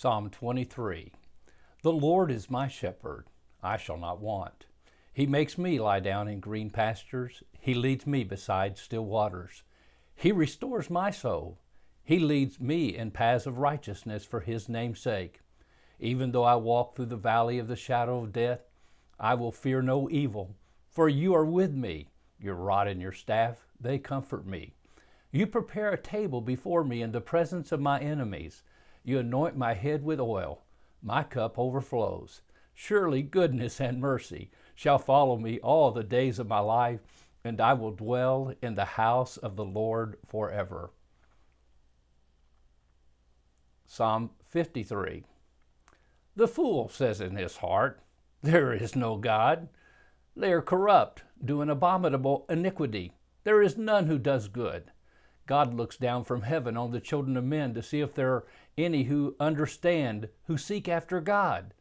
Psalm 23. The Lord is my shepherd, I shall not want. He makes me lie down in green pastures. He leads me beside still waters. He restores my soul. He leads me in paths of righteousness for his name's sake. Even though I walk through the valley of the shadow of death, I will fear no evil, for you are with me. Your rod and your staff, they comfort me. You prepare a table before me in the presence of my enemies. You anoint my head with oil. My cup overflows. Surely goodness and mercy shall follow me all the days of my life, and I will dwell in the house of the Lord forever. Psalm 53. The fool says in his heart, there is no God. They are corrupt, doing abominable iniquity. There is none who does good. God looks down from heaven on the children of men to see if there are any who understand, who seek after God.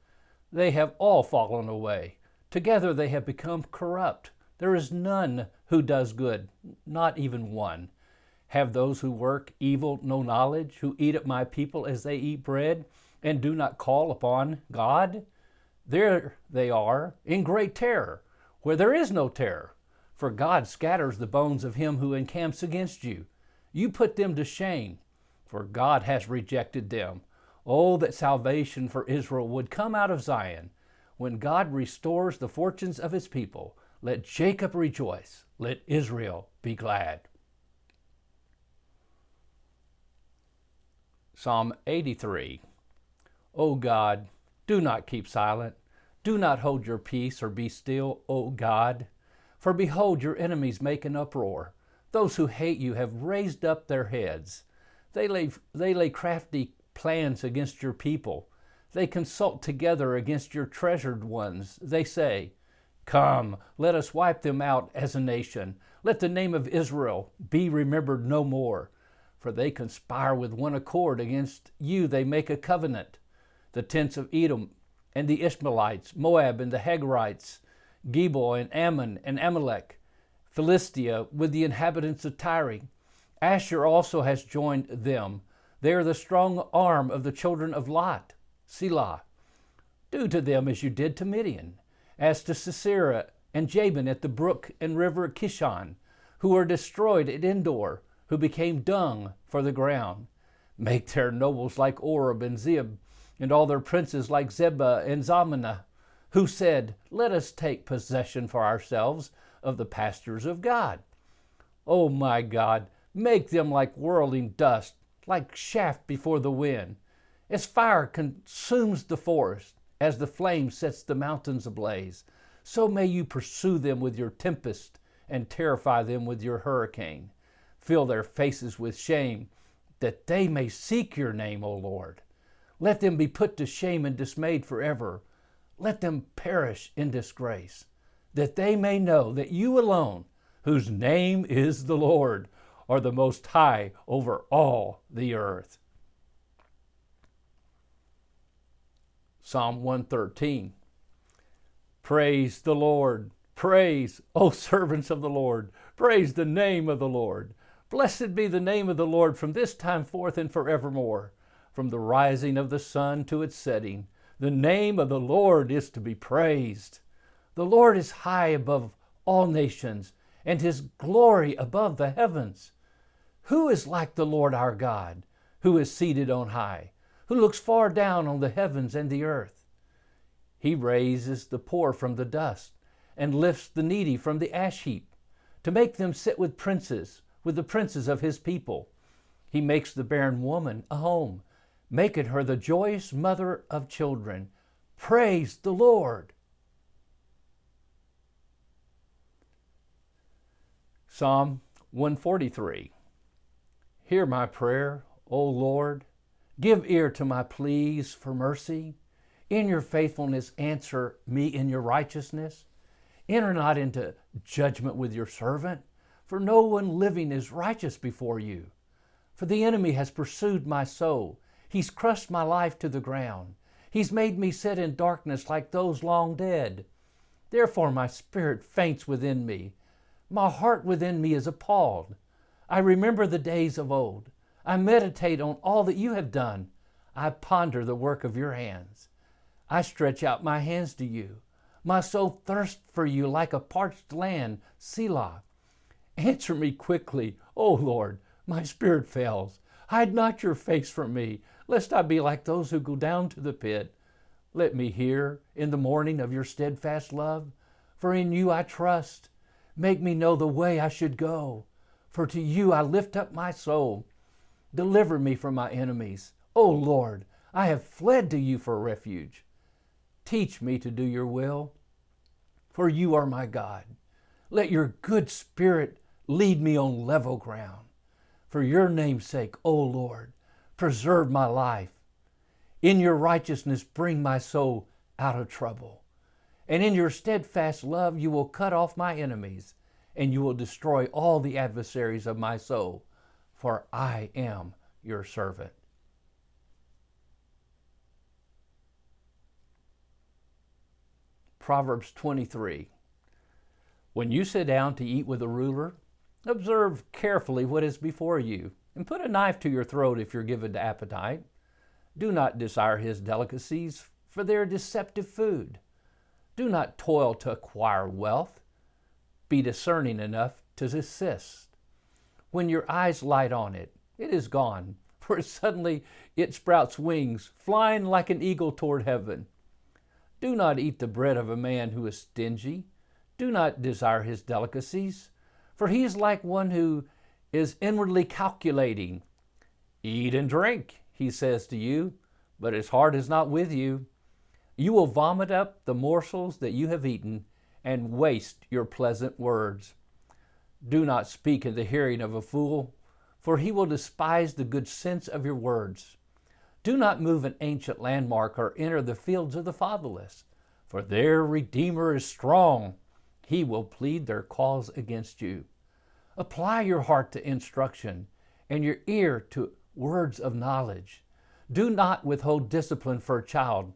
They have all fallen away. Together they have become corrupt. There is none who does good, not even one. Have those who work evil no knowledge, who eat at my people as they eat bread, and do not call upon God? There they are, in great terror, where there is no terror. For God scatters the bones of him who encamps against you. You put them to shame, for God has rejected them. Oh, that salvation for Israel would come out of Zion. When God restores the fortunes of his people, let Jacob rejoice, let Israel be glad. Psalm 83. O God, do not keep silent. Do not hold your peace or be still, O God. For behold, your enemies make an uproar. Those who hate you have raised up their heads. They lay crafty plans against your people. They consult together against your treasured ones. They say, come, let us wipe them out as a nation. Let the name of Israel be remembered no more. For they conspire with one accord against you. They make a covenant. The tents of Edom and the Ishmaelites, Moab and the Hagrites, Gebal and Ammon and Amalek, Philistia with the inhabitants of Tyre. Asher also has joined them. They are the strong arm of the children of Lot. Selah. Do to them as you did to Midian, as to Sisera and Jabin at the brook and river Kishon, who were destroyed at Endor, who became dung for the ground. Make their nobles like Oreb and Zeeb, and all their princes like Zebah and Zalmunna, who said, let us take possession for ourselves of the pastures of God. O my God, make them like whirling dust, like chaff before the wind. As fire consumes the forest, as the flame sets the mountains ablaze, so may you pursue them with your tempest and terrify them with your hurricane. Fill their faces with shame, that they may seek your name, O Lord. Let them be put to shame and dismayed forever. Let them perish in disgrace, that they may know that you alone, whose name is the Lord, are the most high over all the earth. Psalm 113. Praise the Lord. Praise, O servants of the Lord. Praise the name of the Lord. Blessed be the name of the Lord from this time forth and forevermore. From the rising of the sun to its setting, the name of the Lord is to be praised. The Lord is high above all nations, and his glory above the heavens. Who is like the Lord our God, who is seated on high, who looks far down on the heavens and the earth? He raises the poor from the dust, and lifts the needy from the ash heap, to make them sit with the princes of his people. He makes the barren woman a home, making her the joyous mother of children. Praise the Lord. Psalm 143. Hear my prayer, O Lord. Give ear to my pleas for mercy. In your faithfulness answer me in your righteousness. Enter not into judgment with your servant, for no one living is righteous before you. For the enemy has pursued my soul. He's crushed my life to the ground. He's made me sit in darkness like those long dead. Therefore my spirit faints within me. My heart within me is appalled. I remember the days of old. I meditate on all that you have done. I ponder the work of your hands. I stretch out my hands to you. My soul thirsts for you like a parched land, Selah. Answer me quickly, O Lord, my spirit fails. Hide not your face from me, lest I be like those who go down to the pit. Let me hear in the morning of your steadfast love, for in you I trust. Make me know the way I should go, for to you I lift up my soul. Deliver me from my enemies. O Lord, I have fled to you for refuge. Teach me to do your will, for you are my God. Let your good spirit lead me on level ground. For your name's sake, O Lord, preserve my life. In your righteousness, bring my soul out of trouble. And in your steadfast love, you will cut off my enemies, and you will destroy all the adversaries of my soul, for I am your servant. Proverbs 23. When you sit down to eat with a ruler, observe carefully what is before you, and put a knife to your throat if you're given to appetite. Do not desire his delicacies, for they are deceptive food. Do not toil to acquire wealth. Be discerning enough to desist. When your eyes light on it, it is gone, for suddenly it sprouts wings, flying like an eagle toward heaven. Do not eat the bread of a man who is stingy. Do not desire his delicacies, for he is like one who is inwardly calculating. Eat and drink, he says to you, but his heart is not with you. You will vomit up the morsels that you have eaten and waste your pleasant words. Do not speak in the hearing of a fool, for he will despise the good sense of your words. Do not move an ancient landmark or enter the fields of the fatherless, for their Redeemer is strong. He will plead their cause against you. Apply your heart to instruction and your ear to words of knowledge. Do not withhold discipline for a child.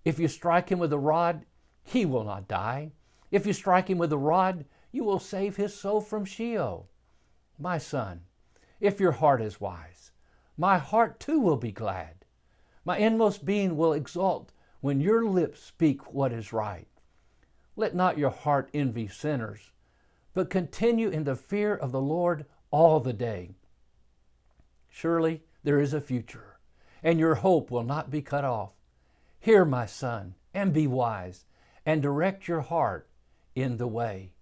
If you strike him with a rod, he will not die. If you strike him with a rod, you will save his soul from Sheol. My son, if your heart is wise, my heart too will be glad. My inmost being will exult when your lips speak what is right. Let not your heart envy sinners, but continue in the fear of the Lord all the day. Surely there is a future, and your hope will not be cut off. Hear, my son, and be wise, and direct your heart in the way.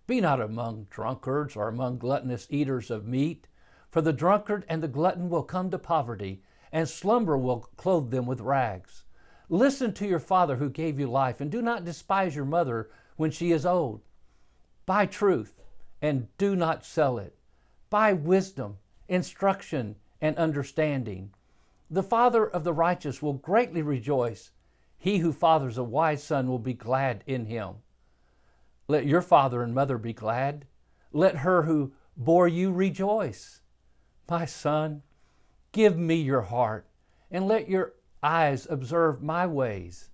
Be not among drunkards or among gluttonous eaters of meat, for the drunkard and the glutton will come to poverty, and slumber will clothe them with rags. Listen to your father who gave you life, and do not despise your mother when she is old. Buy truth, and do not sell it. Buy wisdom, instruction, and understanding. The father of the righteous will greatly rejoice. He who fathers a wise son will be glad in him. Let your father and mother be glad. Let her who bore you rejoice. My son, give me your heart, and let your eyes observe my ways.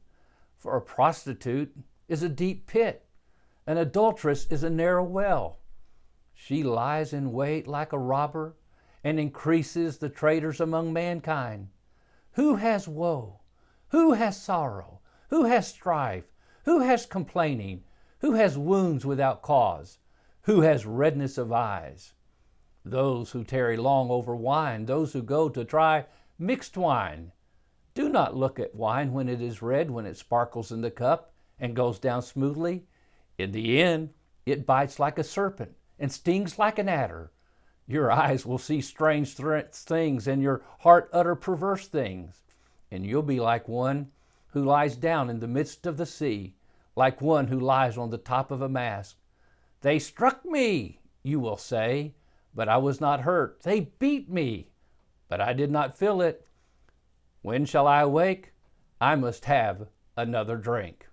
For a prostitute is a deep pit, an adulteress is a narrow well. She lies in wait like a robber, and increases the traitors among mankind. Who has woe? Who has sorrow? Who has strife? Who has complaining? Who has wounds without cause? Who has redness of eyes? Those who tarry long over wine, those who go to try mixed wine. Do not look at wine when it is red, when it sparkles in the cup and goes down smoothly. In the end, it bites like a serpent and stings like an adder. Your eyes will see strange things, and your heart utter perverse things. And you'll be like one who lies down in the midst of the sea, like one who lies on the top of a mast. They struck me, you will say, but I was not hurt. They beat me, but I did not feel it. When shall I awake? I must have another drink.